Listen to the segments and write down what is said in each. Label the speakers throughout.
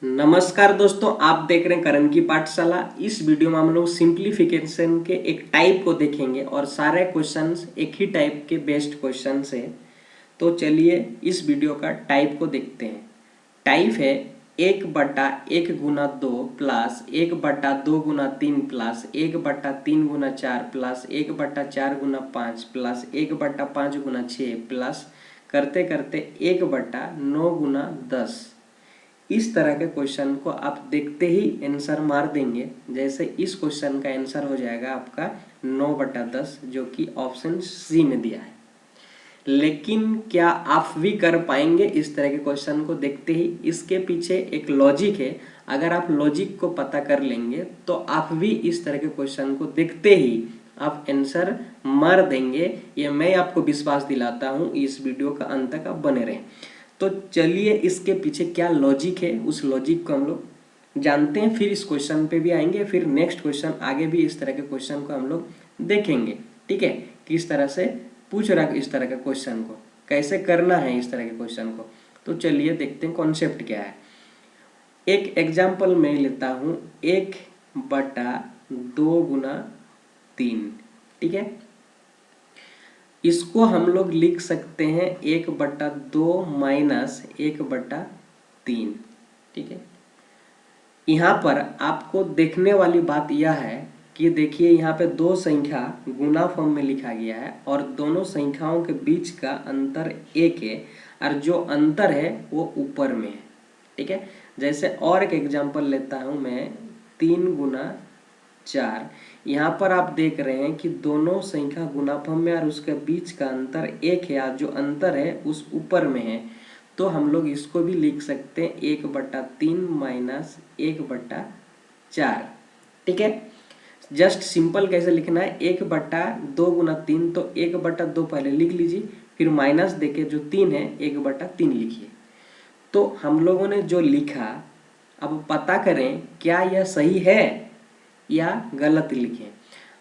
Speaker 1: नमस्कार दोस्तों, आप देख रहे हैं करण की पाठशाला। इस वीडियो में हम लोग सिंप्लीफिकेशन के एक टाइप को देखेंगे और सारे क्वेश्चंस एक ही टाइप के बेस्ट क्वेश्चंस है। तो चलिए इस वीडियो का टाइप को देखते हैं। टाइप है 1/1 गुना 2 प्लस 1/2 गुना 3 प्लस 1/3 गुना 4 प्लस 1/4 गुना 5 प्लस 1/5 गुना 6 प्लस करते करते 1/9 गुना 10। इस तरह के क्वेश्चन को आप देखते ही आंसर मार देंगे। जैसे इस क्वेश्चन का आंसर हो जाएगा आपका 9/10, जो कि ऑप्शन सी में दिया है। लेकिन क्या आप भी कर पाएंगे इस तरह के क्वेश्चन को देखते ही? इसके पीछे एक लॉजिक है। अगर आप लॉजिक को पता कर लेंगे तो आप भी इस तरह के क्वेश्चन को देखते ही आप आंसर मार देंगे। ये मैं आपको विश्वास दिलाता हूँ। इस वीडियो का अंत तक आप बने रहें। तो चलिए इसके पीछे क्या लॉजिक है, उस लॉजिक को हम लोग जानते हैं, फिर इस क्वेश्चन पे भी आएंगे, फिर नेक्स्ट क्वेश्चन आगे भी इस तरह के क्वेश्चन को हम लोग देखेंगे। ठीक है, किस तरह से पूछ रहा है, इस तरह के क्वेश्चन को कैसे करना है, इस तरह के क्वेश्चन को। तो चलिए देखते हैं कॉन्सेप्ट क्या है। एक एग्जाम्पल मैं लेता हूँ 1/2 गुना 3। ठीक है, इसको हम लोग लिख सकते हैं 1/2 माइनस 1/3। ठीक है, यहाँ पर आपको देखने वाली बात यह है कि देखिए यहाँ पे दो संख्या गुना फॉर्म में लिखा गया है और दोनों संख्याओं के बीच का अंतर 1 है और जो अंतर है वो ऊपर में है। ठीक है, जैसे और एक एग्जांपल लेता हूँ मैं 3 गुना 4। यहाँ पर आप देख रहे हैं कि दोनों संख्या गुनाफॉर्म में और उसके बीच का अंतर 1 है और जो अंतर है उस ऊपर में है। तो हम लोग इसको भी लिख सकते हैं 1/3 माइनस 1/4। ठीक है, जस्ट सिंपल कैसे लिखना है, 1/2 गुना 3, तो 1/2 पहले लिख लीजिए, फिर माइनस देके जो 3 है 1/3 लिखिए। तो हम लोगों ने जो लिखा, अब पता करें क्या यह सही है या गलत लिखें।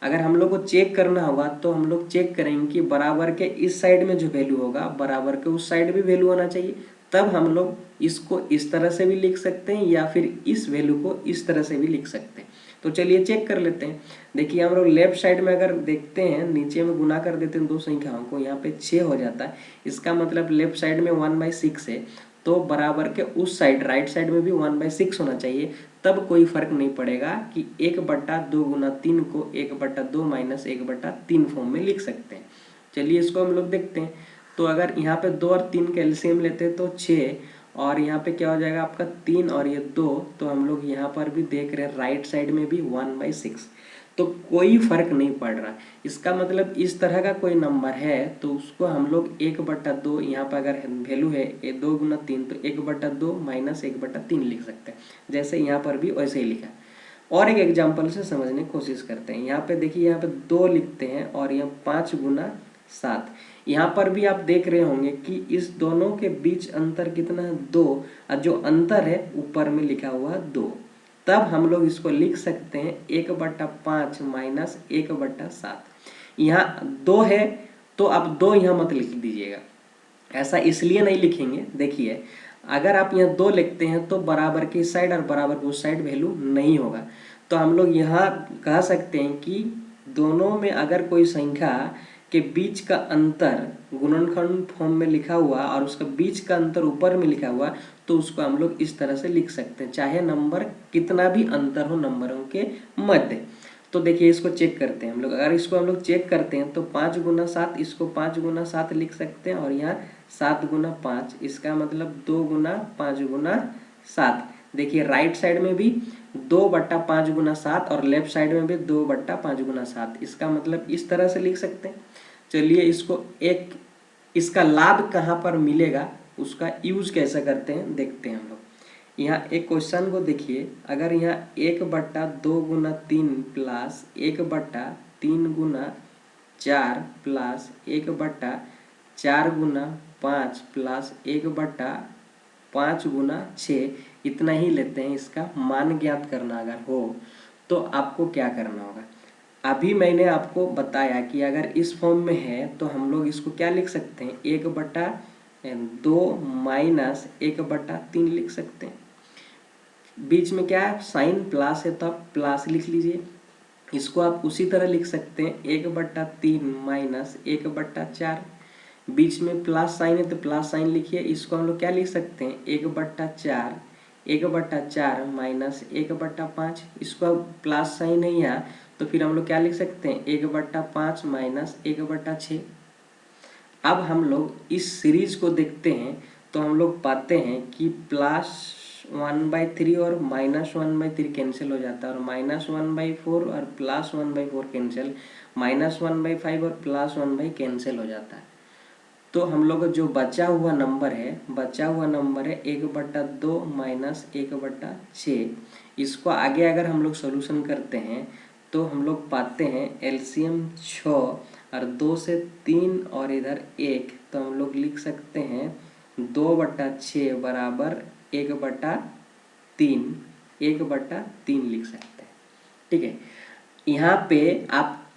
Speaker 1: अगर हम लोग को चेक करना होगा तो हम लोग चेक करेंगे कि बराबर के इस साइड में जो वैल्यू होगा बराबर के उस साइड भी वैल्यू होना चाहिए। तब हम लोग इसको इस तरह से भी लिख सकते हैं या फिर इस वैल्यू को इस तरह से भी लिख सकते हैं। तो चलिए चेक कर लेते हैं। देखिए हम लोग लेफ्ट साइड में अगर देखते हैं, नीचे में गुना कर देते हैं दो संख्याओं को, यहाँ पे 6 हो जाता है। इसका मतलब लेफ्ट साइड में 1/6 है, तो बराबर के उस साइड राइट साइड में भी 1/6 होना चाहिए। तब कोई फर्क नहीं पड़ेगा कि 1/2 गुना 3 को 1/2 माइनस 1/3 फॉर्म में लिख सकते हैं। चलिए इसको हम लोग देखते हैं। तो अगर यहाँ पे 2 और 3 का एलसीएम लेते हैं तो 6, और यहाँ पे क्या हो जाएगा आपका 3 और ये 2। तो हम लोग यहाँ पर भी देख रहे हैं राइट साइड में भी 1/6, तो कोई फर्क नहीं पड़ रहा। इसका मतलब इस तरह का कोई नंबर है तो उसको हम लोग 1/2, यहाँ पर अगर वैल्यू है 2 गुना 3 तो 1/2 माइनस 1/3 लिख सकते हैं। जैसे यहाँ पर भी वैसे ही लिखा। और एक एग्जाम्पल से समझने की कोशिश करते हैं। यहाँ पे देखिए, यहाँ पे 2 लिखते हैं और यहाँ 5 गुना 7। यहाँ पर भी आप देख रहे होंगे कि इस दोनों के बीच अंतर कितना है, 2, और जो अंतर है ऊपर में लिखा हुआ 2। तब हम लोग इसको लिख सकते हैं 1/5 माइनस 1/7। यहाँ 2 है तो आप 2 यहाँ मत लिख दीजिएगा। ऐसा इसलिए नहीं लिखेंगे, देखिए अगर आप यहाँ 2 लिखते हैं तो बराबर की साइड और बराबर की उस साइड वैल्यू नहीं होगा। तो हम लोग यहाँ कह सकते हैं कि दोनों में अगर कोई संख्या के बीच का अंतर गुणनखंड फॉर्म में लिखा हुआ और उसका बीच का अंतर ऊपर में लिखा हुआ, तो उसको हम लोग इस तरह से लिख सकते हैं, चाहे नंबर कितना भी अंतर हो नंबरों के मध्य। तो देखिए इसको चेक करते हैं हम लोग। अगर इसको हम लोग चेक करते हैं तो 5 गुना 7, इसको 5 गुना 7 लिख सकते हैं, और यहाँ 7 गुना 5, इसका मतलब 2 गुना 5 गुना 7। देखिए राइट साइड में भी 2/5 गुना 7 और लेफ्ट साइड में भी 2/5 गुना 7। इसका मतलब इस तरह से लिख सकते हैं। चलिए इसको एक इसका लाभ कहाँ पर मिलेगा, उसका यूज कैसे करते हैं देखते हैं हम लोग। यहाँ एक क्वेश्चन को देखिए, अगर यहाँ 1/2 गुना 3 प्लस 1/3 गुना 4 प्लस 1/4 गुना 5 प्लस 1/5 गुना 6 इतना ही लेते हैं, इसका मान ज्ञात करना अगर हो तो आपको क्या करना होगा। अभी मैंने आपको बताया कि अगर इस फॉर्म में है तो हम लोग इसको क्या लिख सकते हैं, 1/2 माइनस 1/3 लिख सकते हैं। बीच में क्या है, साइन प्लस है तो आप प्लस लिख लीजिए। इसको आप उसी तरह लिख सकते हैं 1/3 माइनस 1/4। बीच में प्लस साइन है तो प्लस साइन लिखिए। इसको हम लोग क्या लिख सकते हैं, 1/4 माइनस 1/5। इसको अब प्लस साइन है यहाँ तो फिर हम लोग क्या लिख सकते हैं, 1/5 माइनस 1/6। अब हम लोग इस सीरीज को देखते हैं तो हम लोग पाते हैं कि +1/3 और -1/3 कैंसिल हो जाता है, और -1/4 और +1/4 कैंसिल, -1/5 और +1/5 कैंसिल हो जाता है। तो हम लोग का जो बचा हुआ नंबर है 1/2 माइनस 1/6। इसको आगे अगर हम लोग सोल्यूशन करते हैं तो हम लोग पाते हैं एलसीएम 6 और 2 से 3 और इधर 1, तो हम लोग लिख सकते हैं 2/6 बराबर 1/3, 1/3 लिख सकते हैं। ठीक है, यहाँ पे आप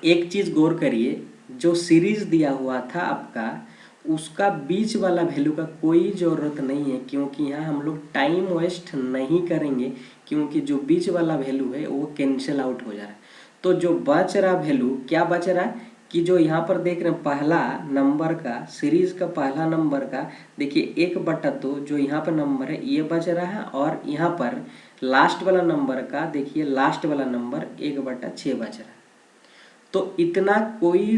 Speaker 1: एक चीज गौर करिए, जो सीरीज दिया हुआ था आपका उसका बीच वाला वैल्यू का कोई ज़रूरत नहीं है, क्योंकि यहाँ हम लोग टाइम वेस्ट नहीं करेंगे, क्योंकि जो बीच वाला वैल्यू है वो कैंसिल आउट हो जा रहा है। तो जो बच रहा वैल्यू क्या बच रहा है कि जो यहाँ पर देख रहे हैं पहला नंबर का, सीरीज का पहला नंबर का देखिए 1/2 जो यहाँ पर नंबर है ये बच रहा है, और यहाँ पर लास्ट वाला नंबर का देखिए लास्ट वाला नंबर 1/6 बच रहा है। तो इतना कोई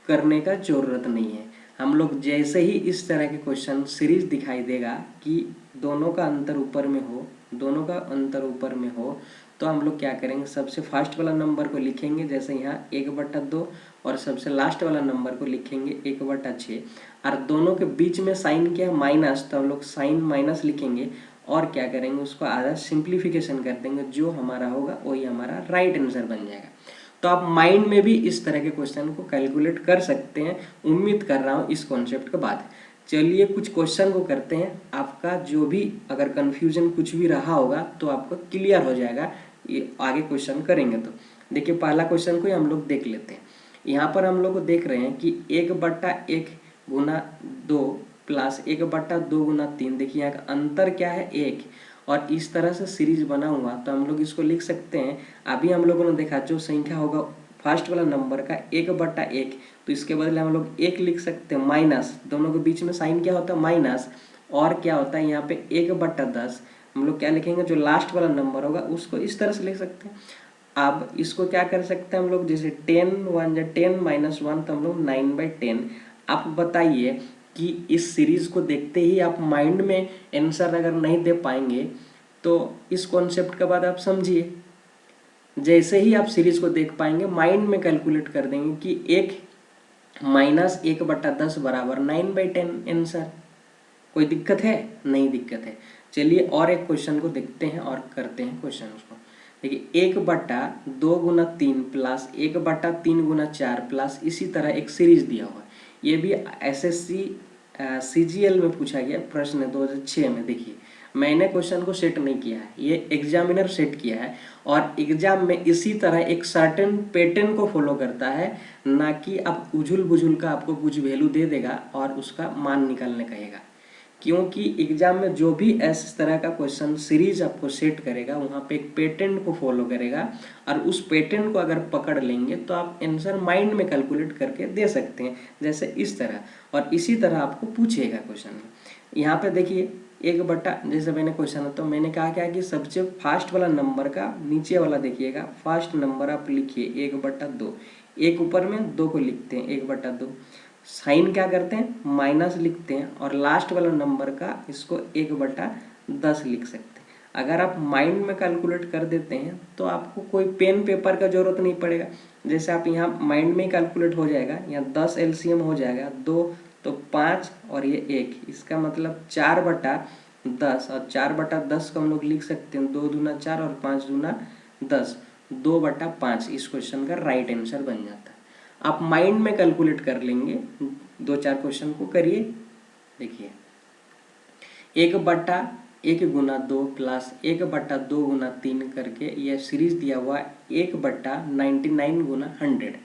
Speaker 1: करने का जरूरत नहीं है। हम लोग जैसे ही इस तरह के क्वेश्चन सीरीज दिखाई देगा कि दोनों का अंतर ऊपर में हो, दोनों का अंतर ऊपर में हो, तो हम लोग क्या करेंगे, सबसे फर्स्ट वाला नंबर को लिखेंगे जैसे यहाँ 1/2, और सबसे लास्ट वाला नंबर को लिखेंगे 1/6, और दोनों के बीच में साइन क्या है, माइनस, तो हम लोग साइन माइनस लिखेंगे और क्या करेंगे उसको आधा सिंप्लीफिकेशन कर देंगे, जो हमारा होगा वही हमारा राइट आंसर बन जाएगा। तो आप माइंड में भी इस तरह के क्वेश्चन को कैलकुलेट कर सकते हैं। उम्मीद कर रहा हूँ इस कॉन्सेप्ट के बाद। चलिए कुछ क्वेश्चन को करते हैं, आपका जो भी अगर कंफ्यूजन कुछ भी रहा होगा तो आपको क्लियर हो जाएगा ये आगे क्वेश्चन करेंगे तो। देखिए पहला क्वेश्चन को ही हम लोग देख लेते हैं। यहाँ पर हम लोग देख रहे हैं कि 1/1 गुना 2 प्लस 1/2 गुना 3, देखिए यहाँ का अंतर क्या है 1, और इस तरह से सीरीज बना हुआ तो हम लोग इसको लिख सकते हैं। अभी हम लोगों ने देखा जो संख्या होगा फर्स्ट वाला नंबर का 1/1, तो इसके बदले हम लोग 1 लिख सकते हैं, माइनस, दोनों के बीच में साइन क्या होता है माइनस, और क्या होता है यहाँ पे 1/10 हम लोग क्या लिखेंगे, जो लास्ट वाला नंबर होगा उसको इस तरह से लिख सकते हैं। अब इसको क्या कर सकते हैं हम लोग, जैसे 10 1 या 10 -1 तो हम लोग 9/10। आप बताइए कि इस सीरीज को देखते ही आप माइंड में आंसर अगर नहीं दे पाएंगे तो इस कॉन्सेप्ट के बाद आप समझिए, जैसे ही आप सीरीज को देख पाएंगे माइंड में कैलकुलेट कर देंगे कि 1 माइनस 1/10 बराबर 9/10 आंसर। कोई दिक्कत है? नहीं दिक्कत है। चलिए और एक क्वेश्चन को देखते हैं और करते हैं क्वेश्चन उसको। देखिए 1/2 गुना 3 प्लस 1/3 गुना 4 प्लस इसी तरह एक सीरीज दिया हुआ है। ये भी एसएससी सीजीएल में पूछा गया प्रश्न है 2006 में। देखिए मैंने क्वेश्चन को सेट नहीं किया है, ये एग्जामिनर सेट किया है, और एग्जाम में इसी तरह एक सर्टेन पैटर्न को फॉलो करता है, ना कि अब उजुल बुजुल का आपको कुछ वैल्यू दे देगा और उसका मान निकालने कहेगा। क्योंकि एग्जाम में जो भी इस तरह का क्वेश्चन सीरीज आपको सेट करेगा वहाँ पे एक पैटर्न को फॉलो करेगा, और उस पैटर्न को अगर पकड़ लेंगे तो आप आंसर माइंड में कैलकुलेट करके दे सकते हैं, जैसे इस तरह, और इसी तरह आपको पूछेगा क्वेश्चन में। यहाँ पे देखिए जैसे मैंने क्वेश्चन तो मैंने कहा क्या कि सबसे फास्ट वाला नंबर का नीचे वाला देखिएगा, फास्ट नंबर आप लिखिए 1/2, एक ऊपर में 2 को लिखते हैं 1/2, साइन क्या करते हैं माइनस लिखते हैं, और लास्ट वाला नंबर का इसको 1/10 लिख सकते हैं। अगर आप माइंड में कैलकुलेट कर देते हैं तो आपको कोई पेन पेपर का जरूरत नहीं पड़ेगा। जैसे आप यहाँ माइंड में ही कैलकुलेट हो जाएगा, यहाँ 10 एलसीएम हो जाएगा, 2 तो 5 और ये 1, इसका मतलब 4/10, और 4/10 को हम लोग लिख सकते हैं 2 दूना 4 और 5 दूना 10, 2/5 इस क्वेश्चन का राइट आंसर बन जाता है। आप माइंड में कैलकुलेट कर लेंगे, 2-4 क्वेश्चन को करिए। देखिए 1/1 गुना 2 प्लस 1/2 गुना 3 करके यह सीरीज दिया हुआ 1/99 गुना 100।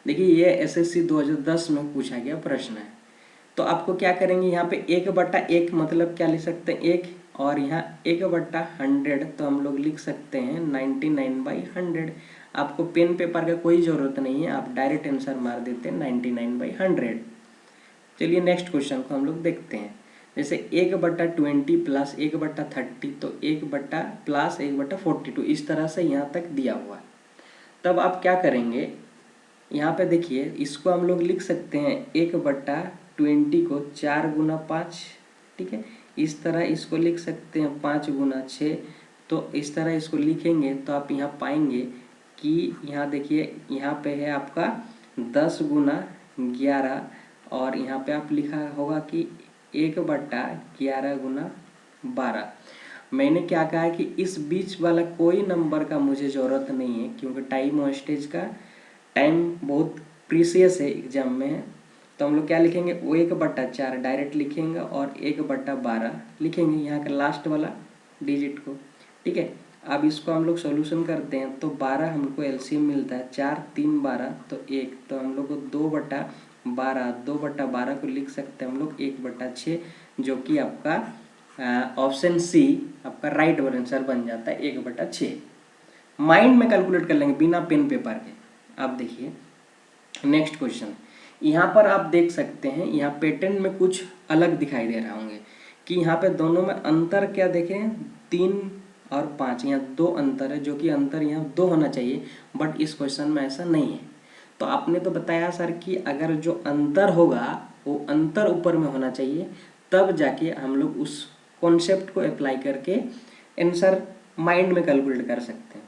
Speaker 1: देखिए ये एसएससी 2010 में पूछा गया प्रश्न है। तो आपको क्या करेंगे, यहाँ पे 1/1 मतलब क्या लिख सकते हैं, 1 और यहाँ 1/100 तो हम लोग लिख सकते हैं 99/100। आपको पेन पेपर का कोई ज़रूरत नहीं है, आप डायरेक्ट आंसर मार देते हैं 99/100। चलिए नेक्स्ट क्वेश्चन को हम लोग देखते हैं। जैसे 1/20 प्लस 1/30 तो 1/+1/42 इस तरह से यहाँ तक दिया हुआ है। तब आप क्या करेंगे, यहाँ पे देखिए इसको हम लोग लिख सकते हैं 1/20 को 4 गुना 5, ठीक है। इस तरह इसको लिख सकते हैं 5 गुना 6। तो इस तरह इसको लिखेंगे तो आप यहाँ पाएंगे कि यहाँ देखिए यहाँ पे है आपका 10 गुना 11 और यहाँ पे आप लिखा होगा कि 1/11 गुना 12। मैंने क्या कहा है कि इस बीच वाला कोई नंबर का मुझे ज़रूरत नहीं है, क्योंकि टाइम वेस्टेज का टाइम बहुत प्रीसियस है एग्जाम में है। तो हम लोग क्या लिखेंगे, वो 1/4 डायरेक्ट लिखेंगे और 1/12 लिखेंगे यहाँ का लास्ट वाला डिजिट को, ठीक है। अब इसको हम लोग सॉल्यूशन करते हैं तो 12 हमको एलसीएम मिलता है, 4 3 12 तो 1, तो हम लोग को 2/12 को लिख सकते हैं हम लोग 1/6, जो कि आपका ऑप्शन सी आपका राइट आंसर बन जाता है 1/6। माइंड में कैलकुलेट कर लेंगे बिना पेन पेपर के। आप देखिए नेक्स्ट क्वेश्चन, यहाँ पर आप देख सकते हैं यहाँ पैटर्न में कुछ अलग दिखाई दे रहा होंगे कि यहाँ पे दोनों में अंतर क्या देखें, 3 और 5, यहाँ 2 अंतर है, जो कि अंतर यहाँ 2 होना चाहिए, बट इस क्वेश्चन में ऐसा नहीं है। तो आपने तो बताया सर कि अगर जो अंतर होगा वो अंतर ऊपर में होना चाहिए, तब जाके हम लोग उस कॉन्सेप्ट को अप्लाई करके आंसर माइंड में कैलकुलेट कर सकते हैं।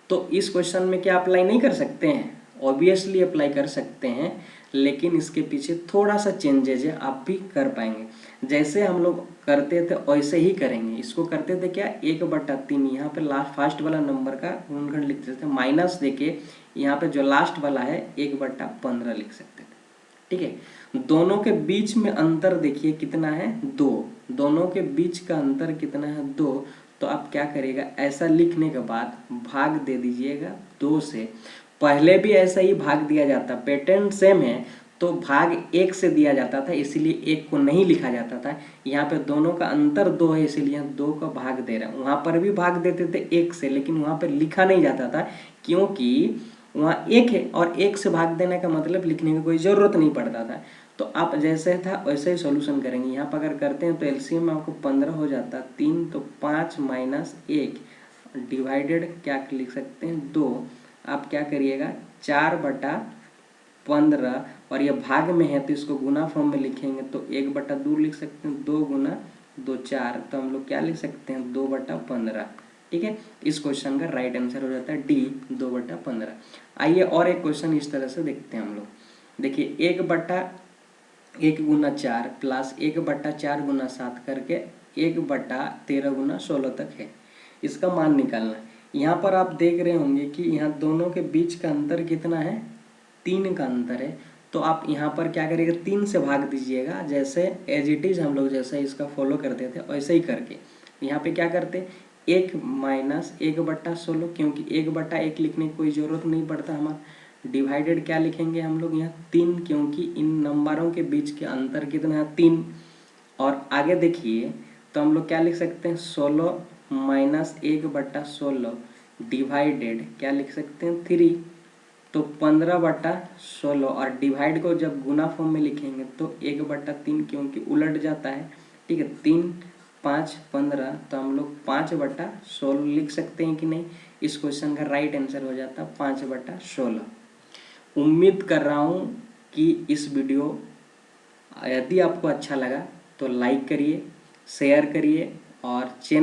Speaker 1: तो इस क्वेश्चन में क्या अप्लाई नहीं कर सकते हैं, ऑब्वियसली अप्लाई कर सकते हैं, लेकिन इसके पीछे थोड़ा सा चेंजेज है, आप भी कर पाएंगे। जैसे हम लोग करते थे वैसे ही करेंगे। इसको करते थे क्या, 1/3 यहाँ पे लास्ट फर्स्ट वाला नंबर का गुणनखंड लिखते थे, माइनस देके यहाँ पे जो लास्ट वाला है 1/15 लिख सकते थे, ठीक है। दोनों के बीच में अंतर देखिए कितना है, 2। दोनों के बीच का अंतर कितना है, 2। तो आप क्या करिएगा, ऐसा लिखने के बाद भाग दे दीजिएगा 2 से। पहले भी ऐसा ही भाग दिया जाता, पैटर्न सेम है, तो भाग 1 से दिया जाता था, इसीलिए 1 को नहीं लिखा जाता था। यहाँ पे दोनों का अंतर 2 है, इसीलिए 2 का भाग दे रहा है। वहाँ पर भी भाग देते थे 1 से, लेकिन वहाँ पर लिखा नहीं जाता था, क्योंकि वहाँ 1 है और 1 से भाग देने का मतलब लिखने की कोई ज़रूरत नहीं पड़ता था। तो आप जैसे था वैसे ही सॉल्यूशन करेंगे। यहाँ पर अगर करते हैं तो एलसीएम में आपको 15 हो जाता, 3 तो 5 माइनस 1 डिवाइडेड क्या लिख सकते हैं, 2। आप क्या करिएगा 4/15, और ये भाग में है तो इसको गुना फॉर्म में लिखेंगे तो 1/2 लिख सकते हैं, 2 गुना 2 4, तो हम लोग क्या लिख सकते हैं 2/15, ठीक है। इस क्वेश्चन का राइट आंसर हो जाता है डी 2/15। आइए और एक क्वेश्चन इस तरह से देखते हैं हम लोग। देखिए 1/1 गुना 4 प्लस 1/4 गुना 7 करके 1/13 गुना 16 तक है, इसका मान निकालना है। यहाँ पर आप देख रहे होंगे कि यहाँ दोनों के बीच का अंतर कितना है, 3 का अंतर है। तो आप यहाँ पर क्या करिएगा, 3 से भाग दीजिएगा, जैसे एज इट इज़ हम लोग जैसे इसका फॉलो करते थे वैसे ही करके। यहाँ पे क्या करते, 1 माइनस 1/16, क्योंकि 1/1 लिखने की कोई ज़रूरत नहीं पड़ता हमारा। डिवाइडेड क्या लिखेंगे हम लोग यहाँ 3, क्योंकि इन नंबरों के बीच के अंतर कितना है 3। और आगे देखिए तो हम लोग क्या लिख सकते हैं, 16 माइनस 1/16 डिवाइडेड क्या लिख सकते हैं 3, तो 15/16, और डिवाइड को जब गुना फॉर्म में लिखेंगे तो 1/3, क्योंकि उलट जाता है, ठीक है। 3 5 15, तो हम लोग 5/16 लिख सकते हैं कि नहीं। इस क्वेश्चन का राइट आंसर हो जाता है 5/16। उम्मीद कर रहा हूँ कि इस वीडियो यदि आपको अच्छा लगा तो लाइक करिए, शेयर करिए और चैनल